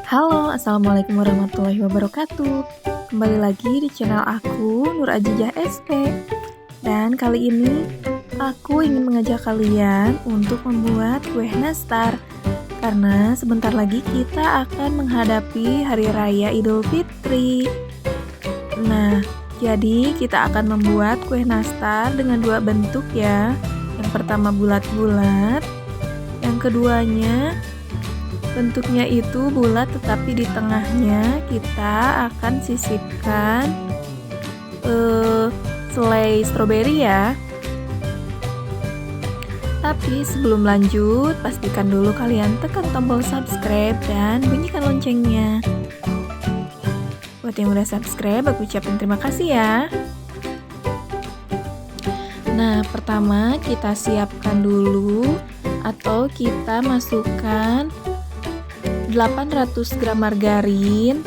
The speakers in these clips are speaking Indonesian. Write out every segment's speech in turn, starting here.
Halo, Assalamualaikum warahmatullahi wabarakatuh. Kembali lagi di channel aku, Nur Ajijah SP. Dan kali ini, aku ingin mengajak kalian untuk membuat kue nastar. Karena sebentar lagi kita akan menghadapi Hari Raya Idul Fitri. Nah, jadi kita akan membuat kue nastar dengan dua bentuk ya. Yang pertama bulat-bulat, yang keduanya bentuknya itu bulat tetapi di tengahnya kita akan sisipkan selai stroberi ya. Tapi sebelum lanjut, pastikan dulu kalian tekan tombol subscribe dan bunyikan loncengnya. Buat yang udah subscribe, aku ucapin terima kasih ya. Nah, pertama kita siapkan dulu atau kita masukkan 800 gram margarin,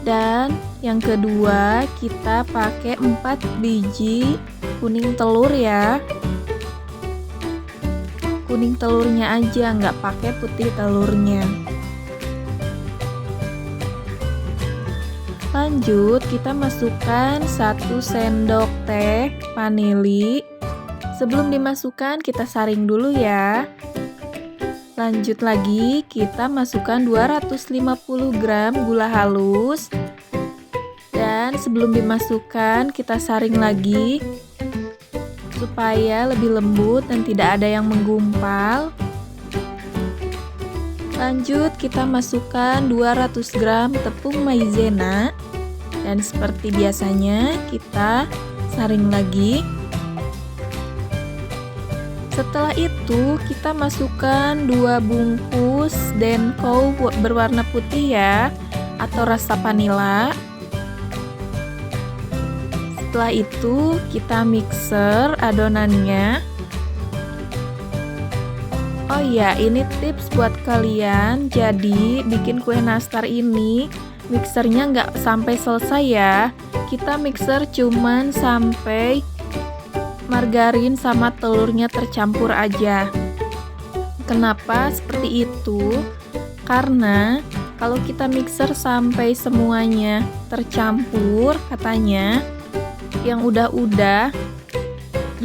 dan yang kedua kita pakai 4 biji kuning telur ya. Kuning telurnya aja, nggak pakai putih telurnya. Lanjut kita masukkan 1 sendok teh vanili. Sebelum dimasukkan kita saring dulu ya. Lanjut lagi, kita masukkan 250 gram gula halus. Dan sebelum dimasukkan, kita saring lagi supaya lebih lembut dan tidak ada yang menggumpal. Lanjut, kita masukkan 200 gram tepung maizena. Dan seperti biasanya, kita saring lagi. Setelah itu kita masukkan 2 bungkus Denko berwarna putih ya, atau rasa vanila. Setelah itu kita mixer adonannya. Oh iya, ini tips buat kalian. Jadi bikin kue nastar ini mixernya nggak sampai selesai ya. Kita mixer cuman sampai margarin sama telurnya tercampur aja. Kenapa seperti itu? Karena kalau kita mixer sampai semuanya tercampur, katanya yang udah-udah,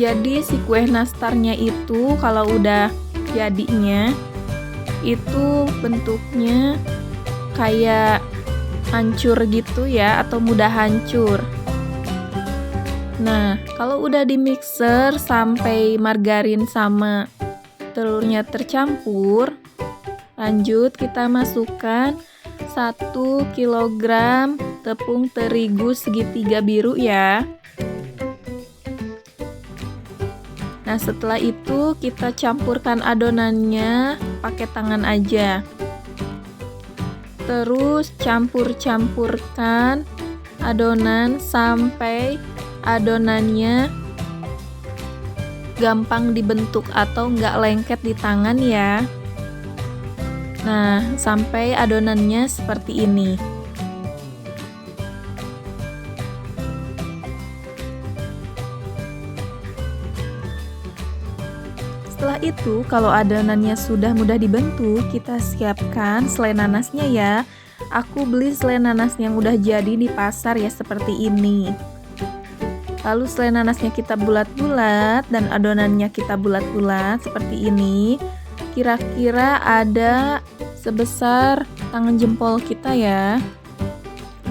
jadi si kue nastarnya itu kalau udah jadinya itu bentuknya kayak hancur gitu ya, atau mudah hancur. Nah, kalau udah di mixer sampai margarin sama telurnya tercampur, lanjut kita masukkan 1 kg tepung terigu segitiga biru ya. Nah, setelah itu kita campurkan adonannya pakai tangan aja. Terus campur-campurkan adonan sampai adonannya gampang dibentuk atau nggak lengket di tangan ya. Nah, sampai adonannya seperti ini. Setelah itu, kalau adonannya sudah mudah dibentuk, kita siapkan selai nanasnya ya. Aku beli selai nanas yang udah jadi di pasar ya, seperti ini. Lalu selai nanasnya kita bulat-bulat dan adonannya kita bulat-bulat seperti ini. Kira-kira ada sebesar tangan jempol kita ya.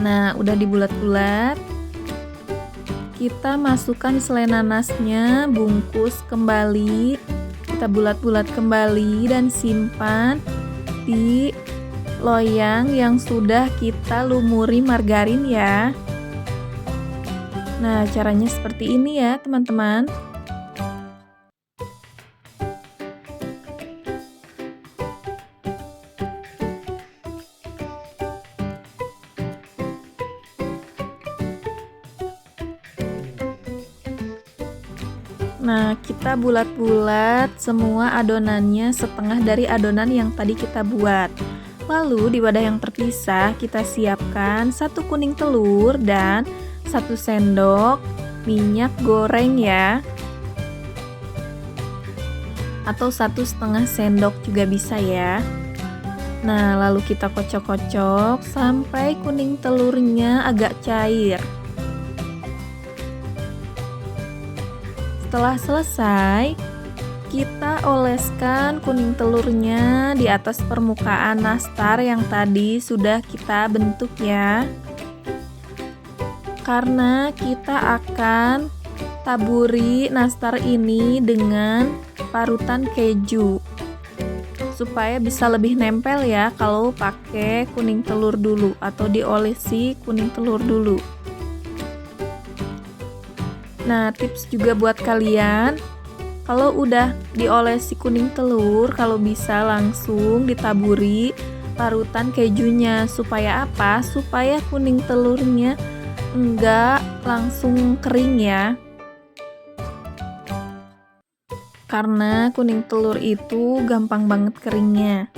Nah, udah dibulat-bulat. Kita masukkan selai nanasnya, bungkus kembali. Kita bulat-bulat kembali dan simpan di loyang yang sudah kita lumuri margarin ya. Nah, caranya seperti ini ya, teman-teman. Nah, kita bulat-bulat semua adonannya setengah dari adonan yang tadi kita buat. Lalu di wadah yang terpisah kita siapkan 1 kuning telur dan 1 sendok minyak goreng ya. atau 1,5 sendok juga bisa ya. Nah, lalu kita kocok-kocok sampai kuning telurnya agak cair. Setelah selesai, kita oleskan kuning telurnya di atas permukaan nastar yang tadi sudah kita bentuk ya. Karena kita akan taburi nastar ini dengan parutan keju. Supaya bisa lebih nempel ya kalau pakai kuning telur dulu atau diolesi kuning telur dulu. Nah, tips juga buat kalian, kalau udah diolesi kuning telur, kalau bisa langsung ditaburi parutan kejunya. Supaya apa? Supaya kuning telurnya enggak langsung kering ya. Karena kuning telur itu gampang banget keringnya.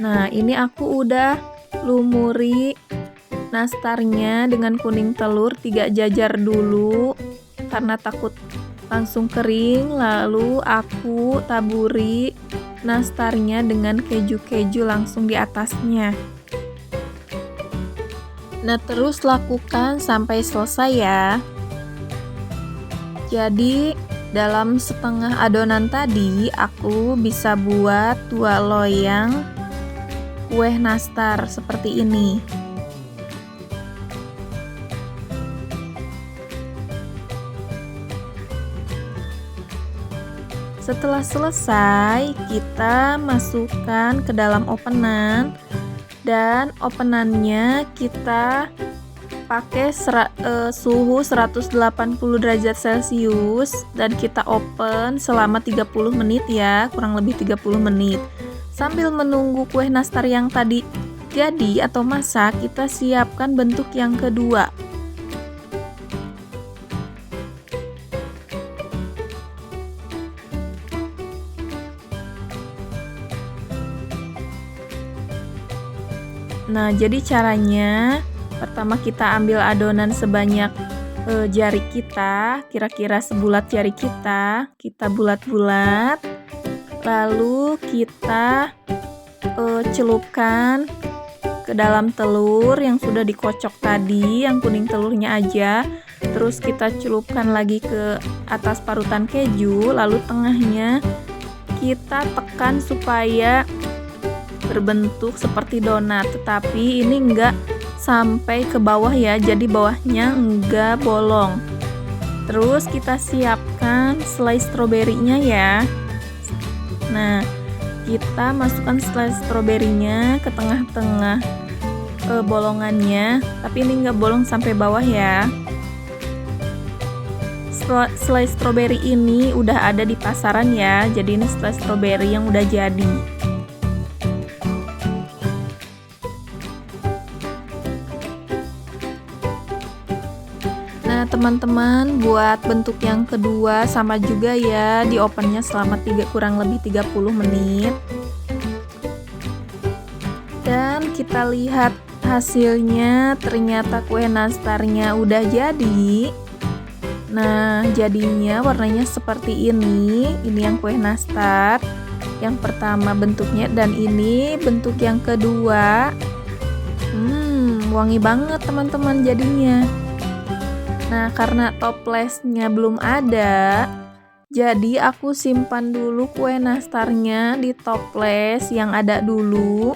Nah, ini aku udah lumuri nastarnya dengan kuning telur 3 jajar dulu karena takut langsung kering. Lalu aku taburi nastarnya dengan keju-keju langsung di atasnya. Nah, terus lakukan sampai selesai ya. Jadi dalam setengah adonan tadi aku bisa buat 2 loyang kue nastar seperti ini. Setelah selesai, kita masukkan ke dalam ovenan dan ovenannya kita pakai suhu 180 derajat Celcius dan kita open selama 30 menit ya, kurang lebih 30 menit. Sambil menunggu kue nastar yang tadi jadi atau masak, kita siapkan bentuk yang kedua. Nah, jadi caranya pertama kita ambil adonan sebanyak jari kita, kira-kira sebulat jari kita bulat-bulat. Lalu kita celupkan ke dalam telur yang sudah dikocok tadi, yang kuning telurnya aja. Terus kita celupkan lagi ke atas parutan keju, lalu tengahnya kita tekan supaya berbentuk seperti donat, tetapi ini enggak sampai ke bawah ya, jadi bawahnya enggak bolong. Terus kita siapkan selai stroberinya ya. Nah, kita masukkan selai stroberinya ke tengah-tengah bolongannya, tapi ini enggak bolong sampai bawah ya. Selai stroberi ini udah ada di pasaran ya, jadi ini selai stroberi yang udah jadi. Nah, teman-teman, buat bentuk yang kedua sama juga ya, di ovennya selama kurang lebih 30 menit. Dan kita lihat hasilnya, ternyata kue nastarnya udah jadi. Nah, jadinya warnanya seperti ini yang kue nastar yang pertama bentuknya, dan ini bentuk yang kedua. Wangi banget teman-teman jadinya. Nah, karena toplesnya belum ada, jadi aku simpan dulu kue nastarnya di toples yang ada dulu.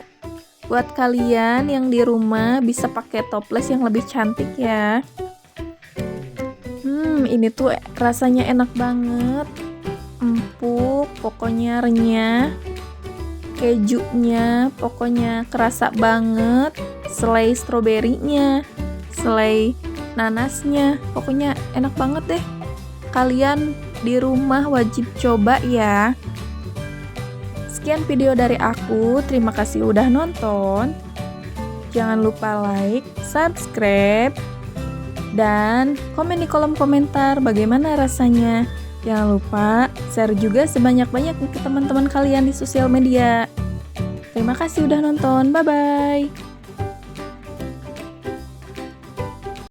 Buat kalian yang di rumah bisa pakai toples yang lebih cantik ya. Ini tuh rasanya enak banget, empuk, pokoknya renyah. Kejunya pokoknya kerasa banget, selai stroberinya, selai nanasnya, pokoknya enak banget deh. Kalian di rumah wajib coba ya. Sekian video dari aku, terima kasih udah nonton. Jangan lupa like, subscribe, dan komen di kolom komentar bagaimana rasanya. Jangan lupa share juga sebanyak-banyaknya ke teman-teman kalian di sosial media. Terima kasih udah nonton, bye-bye.